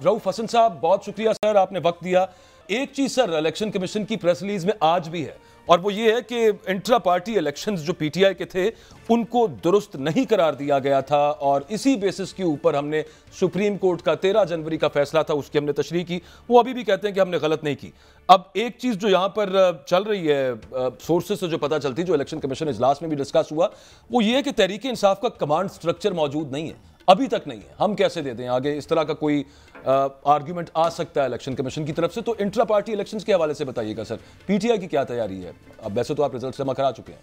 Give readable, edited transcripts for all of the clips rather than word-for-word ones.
रऊफ हसन साहब, बहुत शुक्रिया सर, आपने वक्त दिया। एक चीज सर इलेक्शन कमीशन की प्रेस रिलीज में आज भी है, और वो ये है कि इंट्रा पार्टी इलेक्शंस जो पीटीआई के थे उनको दुरुस्त नहीं करार दिया गया था, और इसी बेसिस के ऊपर हमने सुप्रीम कोर्ट का 13 जनवरी का फैसला था, उसकी हमने तशरीह की। वो अभी भी कहते हैं कि हमने गलत नहीं की। अब एक चीज जो यहां पर चल रही है, सोर्सेस से जो पता चलती, जो इलेक्शन कमीशन इजलास में भी डिस्कस हुआ, वो ये है कि तहरीक इंसाफ का कमांड स्ट्रक्चर मौजूद नहीं है, अभी तक नहीं है। हम कैसे दे दें आगे? इस तरह का कोई आर्ग्यूमेंट आ सकता है इलेक्शन कमीशन की तरफ से। तो इंट्रा पार्टी इलेक्शंस के हवाले से बताइएगा सर, पीटीआई की क्या तैयारी है? अब वैसे तो आप रिजल्ट जमा करा चुके हैं।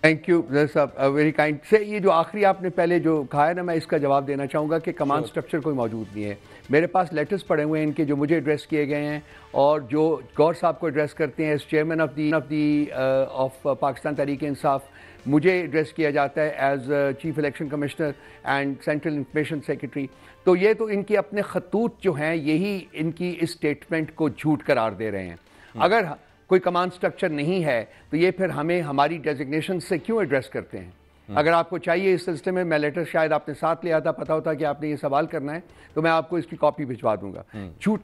थैंक यू साहब, वेरी काइंड से। ये जो आखिरी आपने पहले जो कहा है ना, मैं इसका जवाब देना चाहूँगा कि कमांड स्ट्रक्चर कोई मौजूद नहीं है। मेरे पास लेटर्स पड़े हुए हैं इनके, जो मुझे एड्रेस किए गए हैं और जो गौर साहब को एड्रेस करते हैं as chairman of Pakistan Tehreek Insaf, मुझे एड्रेस किया जाता है as chief election commissioner and central information secretary. तो ये तो इनके अपने खतूत जो हैं, यही इनकी इस स्टेटमेंट को झूठ करार दे रहे हैं। अगर कोई कमांड स्ट्रक्चर नहीं है तो ये फिर हमें हमारी डेजिग्नेशन से क्यों एड्रेस करते हैं? अगर आपको चाहिए इस सिलसिले में, मैं लेटर शायद आपने साथ लिया था, पता होता कि आपने ये सवाल करना है, तो मैं आपको इसकी कॉपी भिजवा दूंगा। झूठ,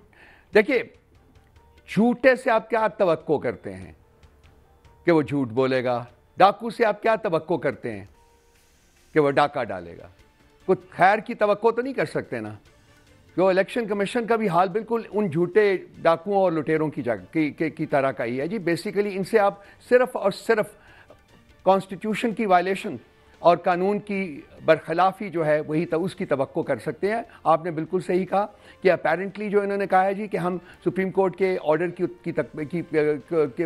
देखिए, झूठे से आप क्या तवक्को करते हैं कि वो झूठ बोलेगा? डाकू से आप क्या तवक्को करते हैं कि वो डाका डालेगा? कुछ खैर की तवक्को तो नहीं कर सकते ना। जो इलेक्शन कमीशन का भी हाल बिल्कुल उन झूठे डाकुओं और लुटेरों की तरह का ही है जी। बेसिकली इनसे आप सिर्फ और सिर्फ कॉन्स्टिट्यूशन की वायलेशन और कानून की बरखिलाफ़ी जो है वही तो उसकी तवक्को कर सकते हैं। आपने बिल्कुल सही कहा कि अपेरेंटली जो इन्होंने कहा है जी कि हम सुप्रीम कोर्ट के ऑर्डर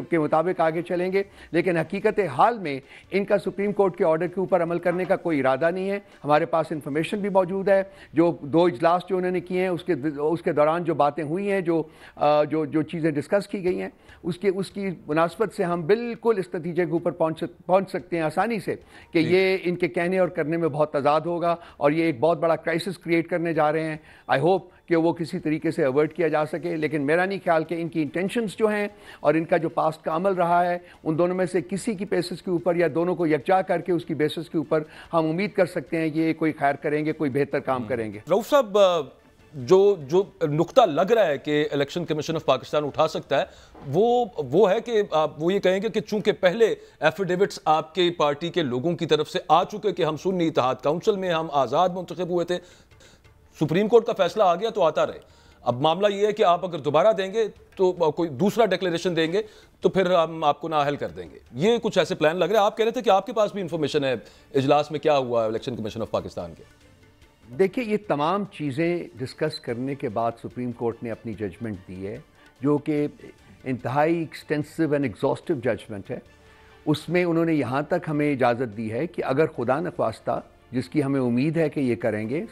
के मुताबिक आगे चलेंगे, लेकिन हकीकत हाल में इनका सुप्रीम कोर्ट के ऑर्डर के ऊपर अमल करने का कोई इरादा नहीं है। हमारे पास इंफॉर्मेशन भी मौजूद है, जो 2 इजलास जो उन्होंने किए हैं उसके दौरान जो बातें हुई हैं, जो चीज़ें डिस्कस की गई हैं, उसकी मुनासबत से हम बिल्कुल इस नतीजे के ऊपर पहुँच सकते हैं आसानी से कि ये इनके कहने और करने में बहुत तजाद होगा और ये एक बहुत बड़ा क्राइसिस क्रिएट करने जा रहे हैं। आई होप कि वो किसी तरीके से अवॉइड किया जा सके, लेकिन मेरा नहीं ख्याल कि इनकी इंटेंशंस जो हैं और इनका जो पास्ट का अमल रहा है, उन दोनों में से किसी की बेसिस के ऊपर या दोनों को यकजा करके उसकी बेसिस के ऊपर हम उम्मीद कर सकते हैं कि ये कोई खैर करेंगे, कोई बेहतर काम करेंगे। रऊफ साहब, जो नुक्ता लग रहा है कि इलेक्शन कमीशन ऑफ पाकिस्तान उठा सकता है, वो है कि वो ये कहेंगे कि चूंकि पहले एफिडेविट्स आपके पार्टी के लोगों की तरफ से आ चुके कि हम सुन्नी इत्तेहाद काउंसिल में हम आज़ाद मुंतखब हुए थे, सुप्रीम कोर्ट का फैसला आ गया तो आता रहे। अब मामला ये है कि आप अगर दोबारा देंगे तो कोई दूसरा डिक्लेरेशन देंगे तो फिर हम आपको नाअहल कर देंगे। ये कुछ ऐसे प्लान लग रहे हैं। आप कह रहे थे कि आपके पास भी इंफॉर्मेशन है इजलास में क्या हुआ इलेक्शन कमीशन ऑफ पाकिस्तान के। देखिए, ये तमाम चीज़ें डिस्कस करने के बाद सुप्रीम कोर्ट ने अपनी जजमेंट दी है, जो कि इंतहाई एक्सटेंसिव एंड एग्जॉस्टिव जजमेंट है। उसमें उन्होंने यहाँ तक हमें इजाज़त दी है कि अगर खुदा नख्वास्ता, जिसकी हमें उम्मीद है कि ये करेंगे,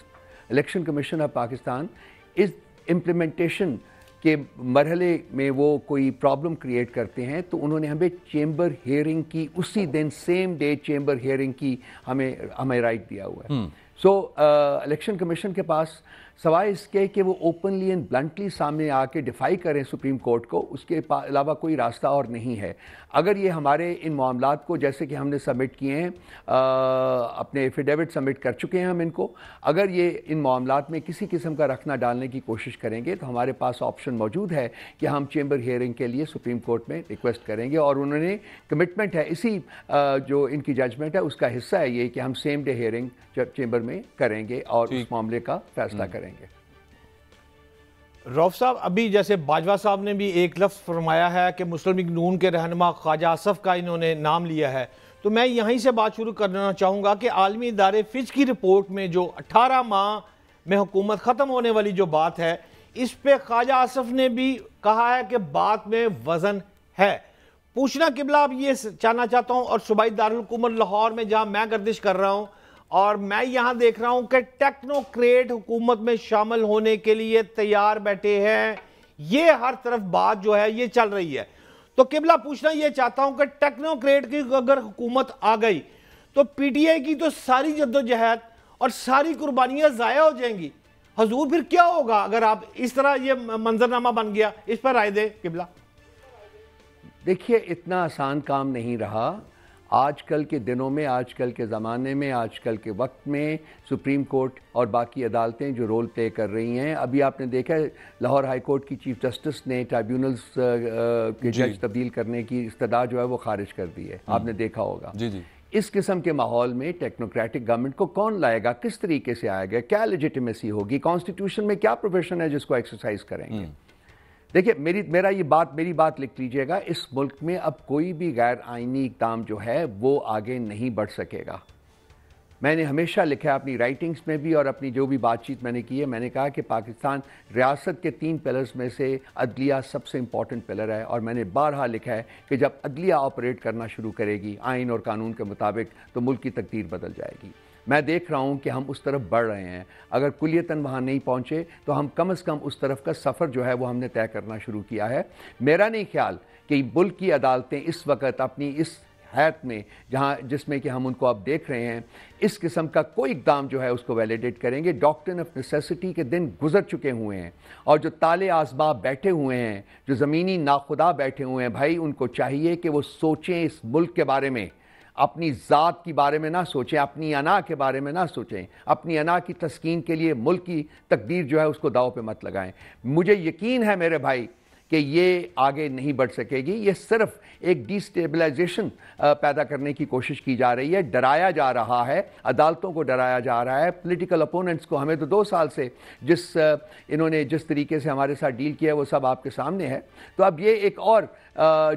इलेक्शन कमीशन ऑफ पाकिस्तान इस इम्प्लीमेंटेशन के मरहले में वो कोई प्रॉब्लम क्रिएट करते हैं, तो उन्होंने हमें चेंबर हियरिंग की उसी दिन, सेम डे चेंबर हियरिंग की हमें राइट दिया हुआ है। सो इलेक्शन कमीशन के पास सवाए इसके कि वो ओपनली एंड ब्लंटली सामने आके डिफाई करें सुप्रीम कोर्ट को, उसके अलावा कोई रास्ता और नहीं है। अगर ये हमारे इन मामलात को, जैसे कि हमने सबमिट किए हैं, अपने एफिडेविट सबमिट कर चुके हैं हम इनको, अगर ये इन मामलात में किसी किस्म का रखना डालने की कोशिश करेंगे तो हमारे पास ऑप्शन मौजूद है कि हम चेंबर हियरिंग के लिए सुप्रीम कोर्ट में रिक्वेस्ट करेंगे। और उन्होंने कमिटमेंट है, इसी जो इनकी जजमेंट है उसका हिस्सा है ये कि हम सेम डे हियरिंग चेंबर में करेंगे और उस मामले का फैसला करेंगे। रऊफ साहब, अभी जैसे बाजवा साहब ने भी एक लफ्ज़ फरमाया है कि मुस्लिम लीग नून के रहनुमा ख्वाजा आसफ का इन्होंने नाम लिया है, तो मैं यहीं से बात शुरू करना चाहूँगा कि आलमी इदारे फिच की रिपोर्ट में जो 18 माह में हुकूमत ख़त्म होने वाली जो बात है, इस पे ख्वाजा आसफ ने भी कहा है कि बात में वज़न है। पूछना किबला अब ये जानना चाहता हूँ, और सूबाई दारुल हुकूमत लाहौर में जहाँ मैं गर्दिश कर रहा हूँ और मैं यहाँ देख रहा हूँ कि टेक्नोक्रेट हुकूमत में शामिल होने के लिए तैयार बैठे हैं। ये हर तरफ बात जो है ये चल रही है। तो किबला पूछना ये चाहता हूँ कि टेक्नोक्रेट की अगर हुकूमत आ गई तो पीटीआई की तो सारी जद्दोजहद और सारी कुर्बानियाँ ज़ाया हो जाएंगी। हजूर फिर क्या होगा अगर आप इस तरह ये मंजरनामा बन गया? इस पर राय दे किबला। देखिए, इतना आसान काम नहीं रहा। आजकल के दिनों में, आजकल के ज़माने में, आजकल के वक्त में सुप्रीम कोर्ट और बाकी अदालतें जो रोल प्ले कर रही हैं, अभी आपने देखा है लाहौर हाई कोर्ट की चीफ जस्टिस ने ट्राइब्यूनल्स के जज तब्दील करने की इस्तदा जो है वो खारिज कर दी है, आपने देखा होगा। जी जी। इस किस्म के माहौल में टेक्नोक्रेटिक गवर्नमेंट को कौन लाएगा, किस तरीके से आएगा, क्या लेजिटिमेसी होगी, कॉन्स्टिट्यूशन में क्या प्रोविजन है जिसको एक्सरसाइज करेंगे। देखिए मेरी बात लिख लीजिएगा, इस मुल्क में अब कोई भी गैर आईनी इक़दाम जो है वो आगे नहीं बढ़ सकेगा। मैंने हमेशा लिखा है अपनी राइटिंग्स में भी और अपनी जो भी बातचीत मैंने की है, मैंने कहा कि पाकिस्तान रियासत के 3 पिलर्स में से अदलिया सबसे इंपॉर्टेंट पिलर है, और मैंने बारहा लिखा है कि जब अदलिया ऑपरेट करना शुरू करेगी आइन और कानून के मुताबिक तो मुल्क की तकदीर बदल जाएगी। मैं देख रहा हूं कि हम उस तरफ बढ़ रहे हैं। अगर कुलियतन वहां नहीं पहुंचे तो हम कम से कम उस तरफ का सफ़र जो है वो हमने तय करना शुरू किया है। मेरा नहीं ख्याल कि मुल्क की अदालतें इस वक्त अपनी इस हैत में जिसमें कि हम उनको अब देख रहे हैं, इस किस्म का कोई इक़दाम जो है उसको वैलिडेट करेंगे। डॉक्ट्रिन ऑफ नेसेसिटी के दिन गुजर चुके हुए हैं, और जो ताले आसबाब बैठे हुए हैं, जो ज़मीनी नाखुदा बैठे हुए हैं, भाई उनको चाहिए कि वो सोचें इस मुल्क के बारे में, अपनी ज़ात के बारे में ना सोचें, अपनी अना के बारे में ना सोचें, अपनी अना की तस्कीन के लिए मुल्क की तकदीर जो है उसको दाव पे मत लगाएं। मुझे यकीन है मेरे भाई कि ये आगे नहीं बढ़ सकेगी। ये सिर्फ एक डिस्टेबलाइजेशन पैदा करने की कोशिश की जा रही है, डराया जा रहा है, अदालतों को डराया जा रहा है, पॉलिटिकल अपोनेंट्स को। हमें तो 2 साल से इन्होंने जिस तरीके से हमारे साथ डील किया है वो सब आपके सामने है। तो अब ये एक और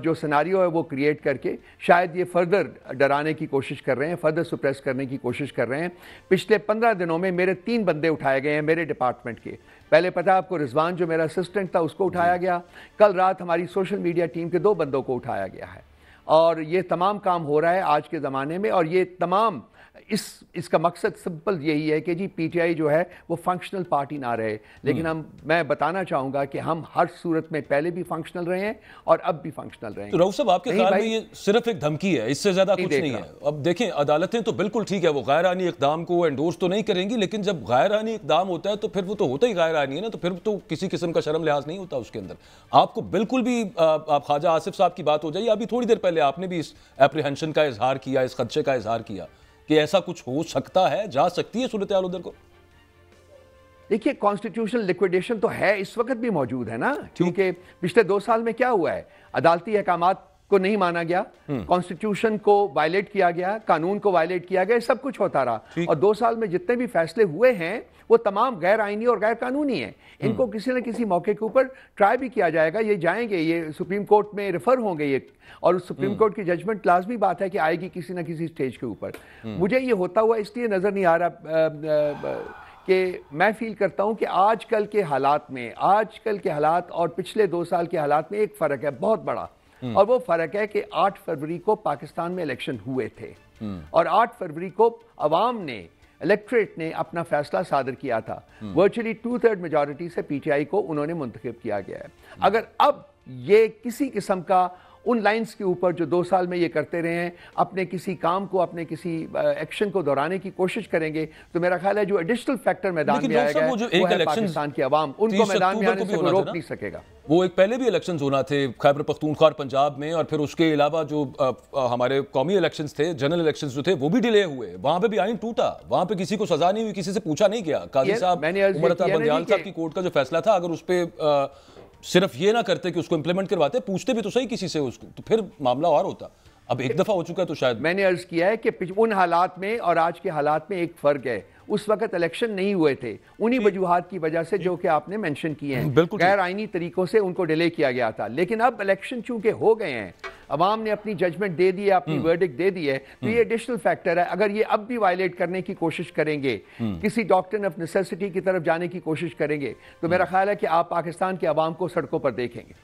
जो सिनारियो है वो क्रिएट करके शायद ये फर्दर डराने की कोशिश कर रहे हैं, फर्दर सुप्रेस करने की कोशिश कर रहे हैं। पिछले 15 दिनों में मेरे 3 बंदे उठाए गए हैं मेरे डिपार्टमेंट के। पहले पता है आपको, रिजवान जो मेरा असिस्टेंट था उसको उठाया गया। कल रात हमारी सोशल मीडिया टीम के 2 बंदों को उठाया गया है। और ये तमाम काम हो रहा है आज के ज़माने में, और ये तमाम इसका मकसद सिंपल यही है कि जी पीटीआई जो है वो फंक्शनल पार्टी ना रहे। लेकिन मैं बताना चाहूंगा कि हम हर सूरत में पहले भी फंक्शनल रहे हैं और अब भी फंक्शनल रहे हैं। तो रऊफ साहब, आपके ख्याल में ये सिर्फ एक धमकी है, इससे ज्यादा कुछ नहीं है? अब देखें, अदालतें तो बिल्कुल ठीक है, वो गैर आईनी इक़दाम को एंडोर्स तो नहीं करेंगी, लेकिन जब गैर आईनी इक़दाम होता है तो फिर वो तो होता ही गैर आईनी है ना, तो फिर तो किसी किस्म का शर्म लिहाज नहीं होता उसके अंदर। आपको बिल्कुल भी आप ख्वाजा आसिफ साहब की बात हो जाइए, अभी थोड़ी देर पहले आपने भी इस एप्रीहेंशन का इजहार किया, इस खदशे का इजहार किया कि ऐसा कुछ हो सकता है, जा सकती है सूरत हाल उधर को। देखिए, कॉन्स्टिट्यूशनल लिक्विडेशन तो है, इस वक्त भी मौजूद है ना, क्योंकि पिछले 2 साल में क्या हुआ है, अदालती अहकामात को नहीं माना गया, कॉन्स्टिट्यूशन को वायलेट किया गया, कानून को वायलेट किया गया, सब कुछ होता रहा। और 2 साल में जितने भी फैसले हुए हैं वो तमाम गैर आईनी और गैर कानूनी हैं। इनको किसी न किसी मौके के ऊपर ट्राई भी किया जाएगा, ये जाएंगे, ये सुप्रीम कोर्ट में रेफर होंगे ये, और सुप्रीम कोर्ट की जजमेंट लाजमी बात है कि आएगी किसी न किसी स्टेज के ऊपर। मुझे ये होता हुआ इसलिए नजर नहीं आ रहा कि मैं फील करता हूं कि आजकल के हालात और पिछले 2 साल के हालात में एक फर्क है बहुत बड़ा, और वो फर्क है कि 8 फरवरी को पाकिस्तान में इलेक्शन हुए थे, और 8 फरवरी को अवाम ने, इलेक्ट्रेट ने अपना फैसला सादर किया था। वर्चुअली 2/3 मेजॉरिटी से पीटीआई को उन्होंने मुंतखब किया गया है। अगर अब ये किसी किस्म का उन लाइंस के ऊपर जो 2 साल में ये करते रहे हैं, अपने किसी काम को, अपने किसी एक्शन को दोहराने की कोशिश करेंगे, तो मेरा ख्याल है जो एडिशनल फैक्टर मैदान में आएगा वो है पाकिस्तान की आवाम, उनको मैदान में आने से कोई रोक नहीं सकेगा। वो एक पहले भी इलेक्शन होना थे खैबर पख्तूनख्वा और पंजाब में, और फिर उसके अलावा जो हमारे कौमी इलेक्शंस थे, जनरल इलेक्शंस जो थे वो भी डिले हुए, वहां पे भी आइन टूटा, वहां पे किसी को सजा नहीं हुई, किसी से पूछा नहीं गया। काजी साहब, उमर अता बंदियाल साहब की कोर्ट का जो फैसला था, अगर उस पर सिर्फ ये ना करते कि उसको इंप्लीमेंट करवाते, पूछते भी तो सही किसी से उसको, तो फिर मामला और होता। अब एक दफा हो चुका है तो शायद। मैंने अर्ज किया है कि उन हालात में और आज के हालात में एक फर्क है। उस वक्त इलेक्शन नहीं हुए थे, उन्हीं वजूहात की वजह से जो कि आपने मेंशन किए हैं, गैर आईनी तरीकों से उनको डिले किया गया था। लेकिन अब इलेक्शन चूंकि हो गए हैं, अवाम ने अपनी जजमेंट दे दी है, अपनी वर्डिक्ट दे दी है, तो ये एडिशनल फैक्टर है। अगर ये अब भी वायलेट करने की कोशिश करेंगे, किसी डॉक्ट्रिन ऑफ नेसेसिटी की तरफ जाने की कोशिश करेंगे, तो मेरा ख्याल है कि आप पाकिस्तान के अवाम को सड़कों पर देखेंगे।